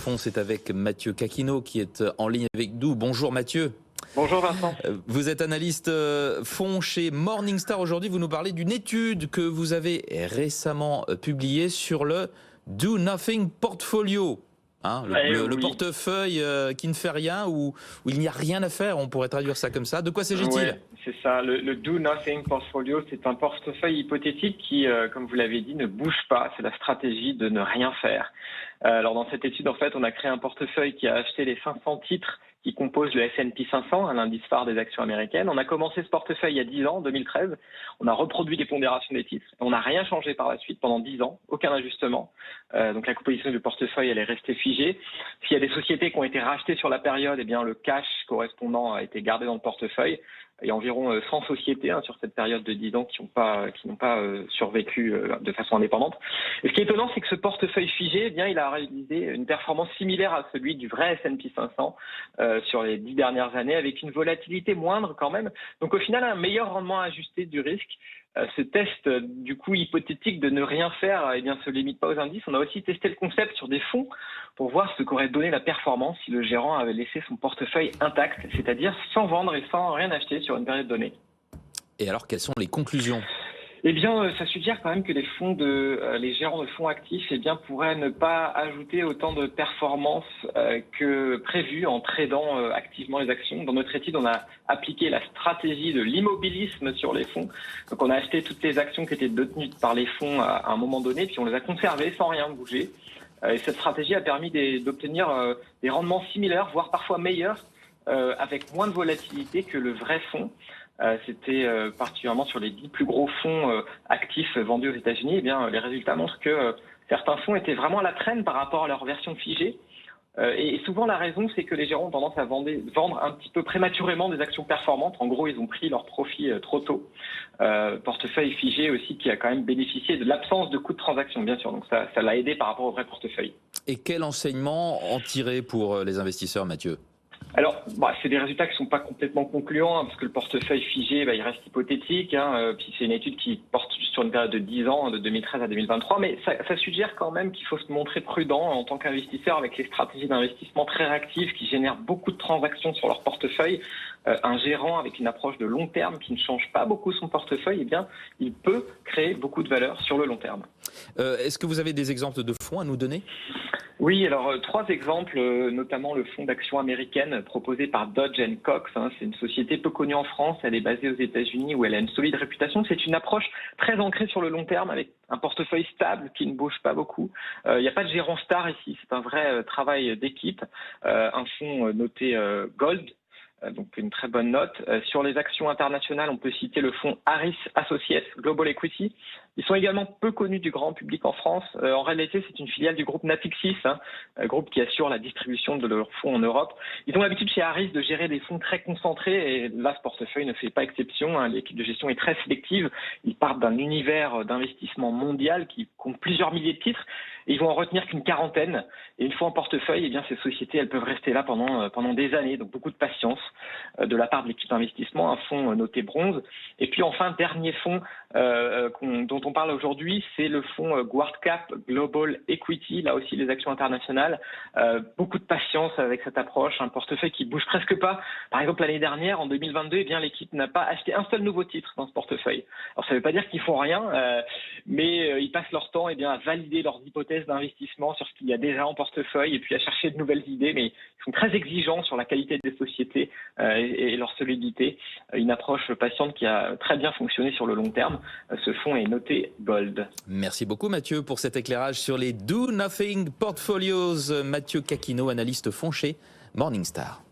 Fond, c'est avec Mathieu Caquino qui est en ligne avec nous. Bonjour Mathieu. Bonjour Vincent. Vous êtes analyste fonds chez Morningstar. Aujourd'hui, vous nous parlez d'une étude que vous avez récemment publiée sur le Do Nothing Portfolio. Le portefeuille qui ne fait rien, où il n'y a rien à faire, on pourrait traduire ça comme ça. De quoi s'agit-il ? Ouais, c'est ça, le Do Nothing Portfolio, c'est un portefeuille hypothétique qui, comme vous l'avez dit, ne bouge pas. C'est la stratégie de ne rien faire. Alors dans cette étude, en fait, on a créé un portefeuille qui a acheté les 500 titres qui composent le S&P 500, l'indice phare des actions américaines. On a commencé ce portefeuille il y a 10 ans, en 2013. On a reproduit les pondérations des titres. On n'a rien changé par la suite pendant 10 ans, aucun ajustement. Donc la composition du portefeuille, elle est restée figée. S'il y a des sociétés qui ont été rachetées sur la période, eh bien le cash correspondant a été gardé dans le portefeuille. Il y a environ 100 sociétés sur cette période de 10 ans qui n'ont pas survécu de façon indépendante. Et ce qui est étonnant, c'est que ce portefeuille figé, eh bien, il a réalisé une performance similaire à celui du vrai S&P 500 sur les 10 dernières années, avec une volatilité moindre quand même. Donc au final, un meilleur rendement ajusté du risque. Ce test, du coup, hypothétique de ne rien faire, eh bien, se limite pas aux indices. On a aussi testé le concept sur des fonds pour voir ce qu'aurait donné la performance si le gérant avait laissé son portefeuille intact, c'est-à-dire sans vendre et sans rien acheter sur une période donnée. Et alors, quelles sont les conclusions ? Eh bien, ça suggère quand même que les gérants de fonds actifs, eh bien, pourraient ne pas ajouter autant de performance que prévu en tradant activement les actions. Dans notre étude, on a appliqué la stratégie de l'immobilisme sur les fonds. Donc, on a acheté toutes les actions qui étaient détenues par les fonds à un moment donné, puis on les a conservées sans rien bouger. Et cette stratégie a permis d'obtenir des rendements similaires, voire parfois meilleurs, avec moins de volatilité que le vrai fonds. C'était particulièrement sur les 10 plus gros fonds actifs vendus aux États-Unis. Eh bien, les résultats montrent que certains fonds étaient vraiment à la traîne par rapport à leur version figée. Et souvent, la raison, c'est que les gérants ont tendance à vendre un petit peu prématurément des actions performantes. En gros, ils ont pris leur profit trop tôt. Portefeuille figé aussi qui a quand même bénéficié de l'absence de coûts de transaction, bien sûr. Donc ça l'a aidé par rapport au vrai portefeuille. Et quel enseignement en tirer pour les investisseurs, Mathieu ? Alors, c'est des résultats qui sont pas complètement concluants, parce que le portefeuille figé, il reste hypothétique. Puis c'est une étude qui porte sur une période de 10 ans, de 2013 à 2023. Mais ça suggère quand même qu'il faut se montrer prudent en tant qu'investisseur avec les stratégies d'investissement très réactives qui génèrent beaucoup de transactions sur leur portefeuille. Un gérant avec une approche de long terme qui ne change pas beaucoup son portefeuille, eh bien, il peut créer beaucoup de valeur sur le long terme. Est-ce que vous avez des exemples de fonds à nous donner ? Oui, alors 3 exemples, notamment le fonds d'action américaine proposé par Dodge & Cox. C'est une société peu connue en France, elle est basée aux États-Unis où elle a une solide réputation. C'est une approche très ancrée sur le long terme avec un portefeuille stable qui ne bouge pas beaucoup. Il n'y a pas de gérant star ici, c'est un vrai travail d'équipe. Un fonds noté Gold. Donc une très bonne note. Sur les actions internationales, on peut citer le fonds Harris Associates Global Equity. Ils sont également peu connus du grand public en France. En réalité, c'est une filiale du groupe Natixis, groupe qui assure la distribution de leurs fonds en Europe. Ils ont l'habitude chez Harris de gérer des fonds très concentrés et là, ce portefeuille ne fait pas exception. L'équipe de gestion est très sélective. Ils partent d'un univers d'investissement mondial qui compte plusieurs milliers de titres et ils vont en retenir qu'une quarantaine. Et une fois en portefeuille, eh bien, ces sociétés, elles peuvent rester là pendant des années. Donc beaucoup de patience de la part de l'équipe d'investissement, un fonds noté bronze. Et puis enfin, dernier fonds dont on parle aujourd'hui, c'est le fonds GuardCap Global Equity, là aussi les actions internationales. Beaucoup de patience avec cette approche, un portefeuille qui bouge presque pas. Par exemple, l'année dernière, en 2022, eh bien, l'équipe n'a pas acheté un seul nouveau titre dans ce portefeuille. Alors ça ne veut pas dire qu'ils font rien, mais ils passent leur temps à valider leurs hypothèses d'investissement sur ce qu'il y a déjà en portefeuille et puis à chercher de nouvelles idées, mais ils sont très exigeants sur la qualité des sociétés et leur solidité. Une approche patiente qui a très bien fonctionné sur le long terme. Ce fonds est noté Gold. Merci beaucoup Mathieu pour cet éclairage sur les Do Nothing Portfolios. Mathieu Caquino, analyste fonds chez Morningstar.